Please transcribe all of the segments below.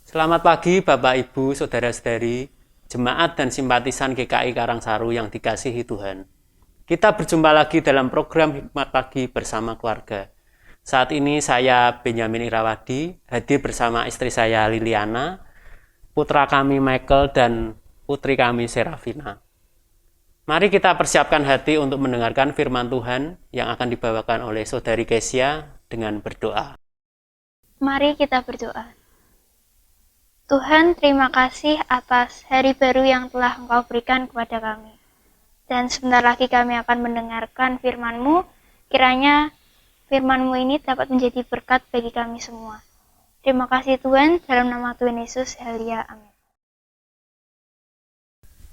Selamat pagi Bapak Ibu, Saudara-saudari, jemaat dan simpatisan GKI Karangsaru yang dikasihi Tuhan. Kita berjumpa lagi dalam program Hikmat Pagi bersama keluarga. Saat ini saya Benyamin Irawadi, hadir bersama istri saya Liliana, putra kami Michael dan putri kami Serafina. Mari kita persiapkan hati untuk mendengarkan firman Tuhan yang akan dibawakan oleh Saudari Kesia dengan berdoa. Mari kita berdoa. Tuhan, terima kasih atas hari baru yang telah Engkau berikan kepada kami. Dan sebentar lagi kami akan mendengarkan firman-Mu. Kiranya firman-Mu ini dapat menjadi berkat bagi kami semua. Terima kasih Tuhan, dalam nama Tuhan Yesus, Halia, amin.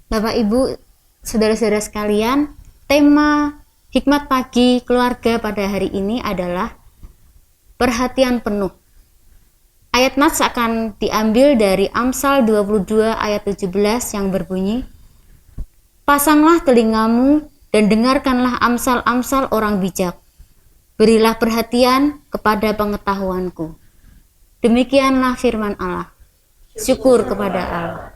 Bapak Ibu, saudara-saudara sekalian, tema Hikmat Pagi Keluarga pada hari ini adalah perhatian penuh. Ayat nats akan diambil dari Amsal 22 ayat 17 yang berbunyi, "Pasanglah telingamu dan dengarkanlah amsal-amsal orang bijak. Berilah perhatian kepada pengetahuanku." Demikianlah firman Allah. Syukur kepada Allah.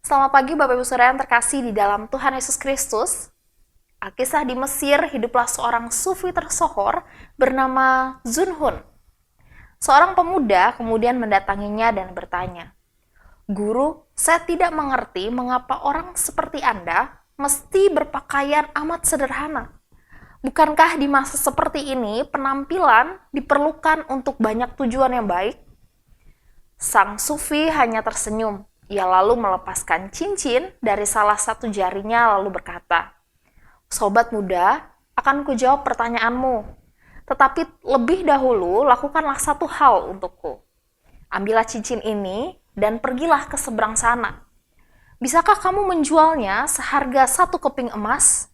Selamat pagi Bapak Ibu Saudara yang terkasih di dalam Tuhan Yesus Kristus. Alkisah di Mesir hiduplah seorang sufi tersohor bernama Zunhun. Seorang pemuda kemudian mendatanginya dan bertanya, "Guru, saya tidak mengerti mengapa orang seperti Anda mesti berpakaian amat sederhana. Bukankah di masa seperti ini penampilan diperlukan untuk banyak tujuan yang baik?" Sang sufi hanya tersenyum. Ia lalu melepaskan cincin dari salah satu jarinya lalu berkata, "Sobat muda, akan kujawab pertanyaanmu. Tetapi lebih dahulu lakukanlah satu hal untukku. Ambillah cincin ini dan pergilah ke seberang sana. Bisakah kamu menjualnya seharga 1 keping emas?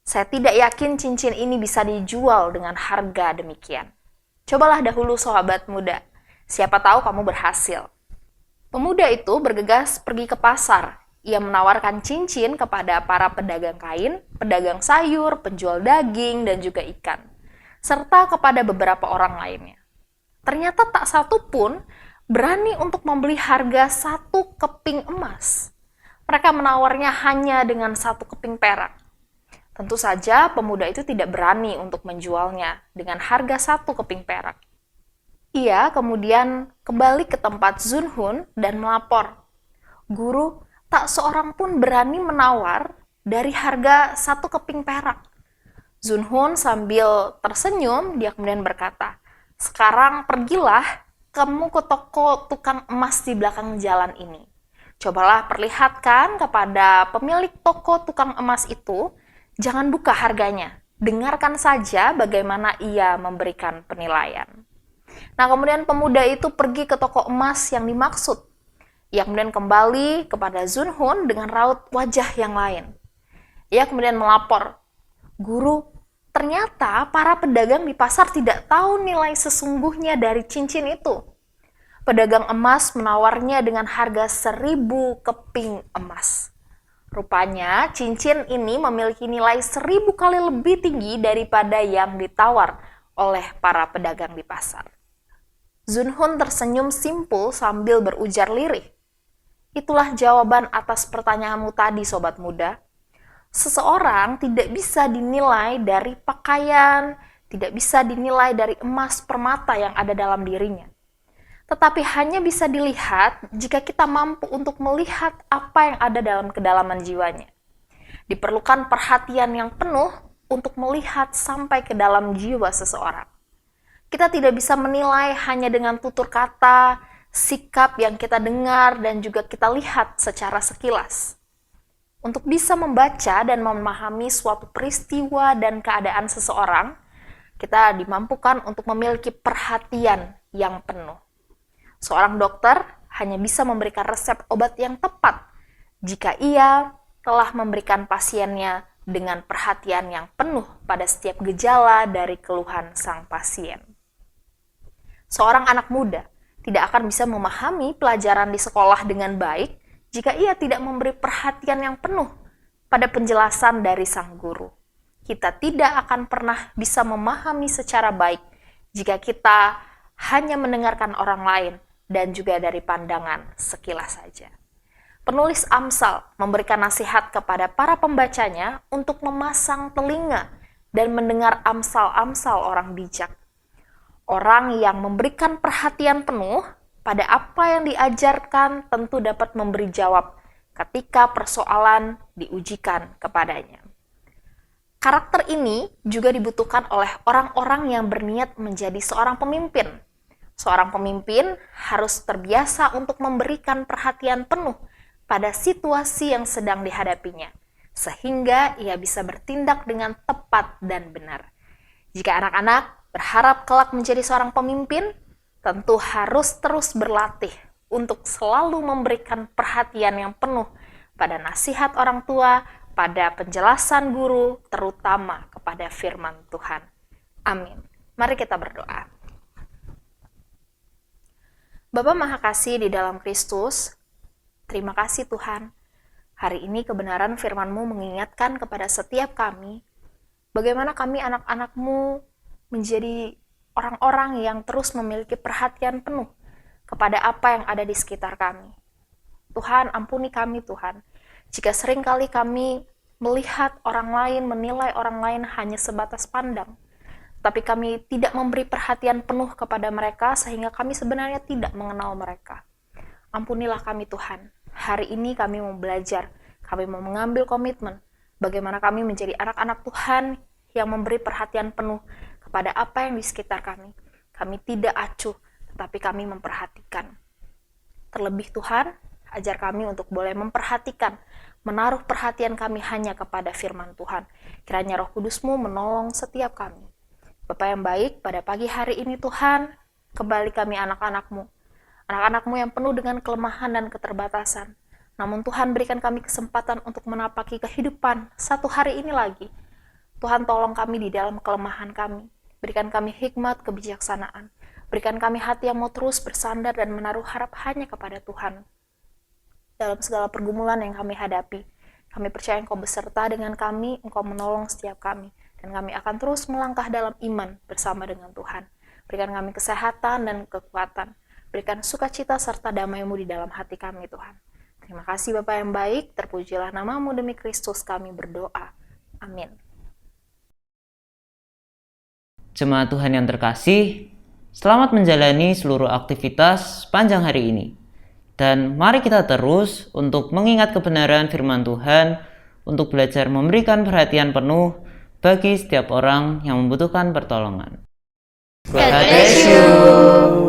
Saya tidak yakin cincin ini bisa dijual dengan harga demikian. Cobalah dahulu sahabat muda, siapa tahu kamu berhasil." Pemuda itu bergegas pergi ke pasar. Ia menawarkan cincin kepada para pedagang kain, pedagang sayur, penjual daging, dan juga ikan, serta kepada beberapa orang lainnya. Ternyata tak satu pun berani untuk membeli harga 1 keping emas. Mereka menawarnya hanya dengan 1 keping perak. Tentu saja pemuda itu tidak berani untuk menjualnya dengan harga 1 keping perak. Ia kemudian kembali ke tempat Zunhun dan melapor, "Guru, tak seorang pun berani menawar dari harga 1 keping perak." Zunhun sambil tersenyum, dia kemudian berkata, "Sekarang pergilah kamu ke toko tukang emas di belakang jalan ini. Cobalah perlihatkan kepada pemilik toko tukang emas itu, jangan buka harganya. Dengarkan saja bagaimana ia memberikan penilaian." Nah, kemudian pemuda itu pergi ke toko emas yang dimaksud. Ia kemudian kembali kepada Zunhun dengan raut wajah yang lain. Ia kemudian melapor, "Guru, ternyata para pedagang di pasar tidak tahu nilai sesungguhnya dari cincin itu. Pedagang emas menawarnya dengan harga 1.000 keping emas. Rupanya cincin ini memiliki nilai 1.000 kali lebih tinggi daripada yang ditawar oleh para pedagang di pasar." Zunhun tersenyum simpul sambil berujar lirih. Itulah jawaban atas pertanyaanmu tadi, sobat muda. Seseorang tidak bisa dinilai dari pakaian, tidak bisa dinilai dari emas permata yang ada dalam dirinya. Tetapi hanya bisa dilihat jika kita mampu untuk melihat apa yang ada dalam kedalaman jiwanya. Diperlukan perhatian yang penuh untuk melihat sampai ke dalam jiwa seseorang. Kita tidak bisa menilai hanya dengan tutur kata, sikap yang kita dengar, dan juga kita lihat secara sekilas. Untuk bisa membaca dan memahami suatu peristiwa dan keadaan seseorang, kita dimampukan untuk memiliki perhatian yang penuh. Seorang dokter hanya bisa memberikan resep obat yang tepat jika ia telah memberikan pasiennya dengan perhatian yang penuh pada setiap gejala dari keluhan sang pasien. Seorang anak muda tidak akan bisa memahami pelajaran di sekolah dengan baik jika ia tidak memberi perhatian yang penuh pada penjelasan dari sang guru. Kita tidak akan pernah bisa memahami secara baik jika kita hanya mendengarkan orang lain dan juga dari pandangan sekilas saja. Penulis Amsal memberikan nasihat kepada para pembacanya untuk memasang telinga dan mendengar amsal-amsal orang bijak. Orang yang memberikan perhatian penuh pada apa yang diajarkan tentu dapat memberi jawab ketika persoalan diujikan kepadanya. Karakter ini juga dibutuhkan oleh orang-orang yang berniat menjadi seorang pemimpin. Seorang pemimpin harus terbiasa untuk memberikan perhatian penuh pada situasi yang sedang dihadapinya, sehingga ia bisa bertindak dengan tepat dan benar. Jika anak-anak berharap kelak menjadi seorang pemimpin, tentu harus terus berlatih untuk selalu memberikan perhatian yang penuh pada nasihat orang tua, pada penjelasan guru, terutama kepada firman Tuhan. Amin. Mari kita berdoa. Bapa Maha Kasih di dalam Kristus, terima kasih Tuhan. Hari ini kebenaran firman-Mu mengingatkan kepada setiap kami, bagaimana kami anak-anak-Mu menjadi orang-orang yang terus memiliki perhatian penuh kepada apa yang ada di sekitar kami. Tuhan, ampuni kami Tuhan, jika seringkali kami melihat orang lain, menilai orang lain hanya sebatas pandang, tapi kami tidak memberi perhatian penuh kepada mereka sehingga kami sebenarnya tidak mengenal mereka. Ampunilah kami Tuhan. Hari ini kami mau belajar, kami mau mengambil komitmen bagaimana kami menjadi anak-anak Tuhan yang memberi perhatian penuh kepada apa yang di sekitar kami. Kami tidak acuh, tetapi kami memperhatikan. Terlebih Tuhan, ajar kami untuk boleh memperhatikan, menaruh perhatian kami hanya kepada firman Tuhan. Kiranya Roh Kudus-Mu menolong setiap kami. Bapa yang baik, pada pagi hari ini Tuhan, kembali kami anak-anak-Mu. Anak-anak-Mu yang penuh dengan kelemahan dan keterbatasan. Namun Tuhan berikan kami kesempatan untuk menapaki kehidupan satu hari ini lagi. Tuhan tolong kami di dalam kelemahan kami. Berikan kami hikmat kebijaksanaan. Berikan kami hati yang mau terus bersandar dan menaruh harap hanya kepada Tuhan. Dalam segala pergumulan yang kami hadapi, kami percaya Engkau beserta dengan kami, Engkau menolong setiap kami. Dan kami akan terus melangkah dalam iman bersama dengan Tuhan. Berikan kami kesehatan dan kekuatan. Berikan sukacita serta damai-Mu di dalam hati kami, Tuhan. Terima kasih Bapa yang baik, terpujilah nama-Mu demi Kristus kami berdoa. Amin. Jemaat Tuhan yang terkasih, selamat menjalani seluruh aktivitas sepanjang hari ini. Dan mari kita terus untuk mengingat kebenaran firman Tuhan, untuk belajar memberikan perhatian penuh bagi setiap orang yang membutuhkan pertolongan. God bless you.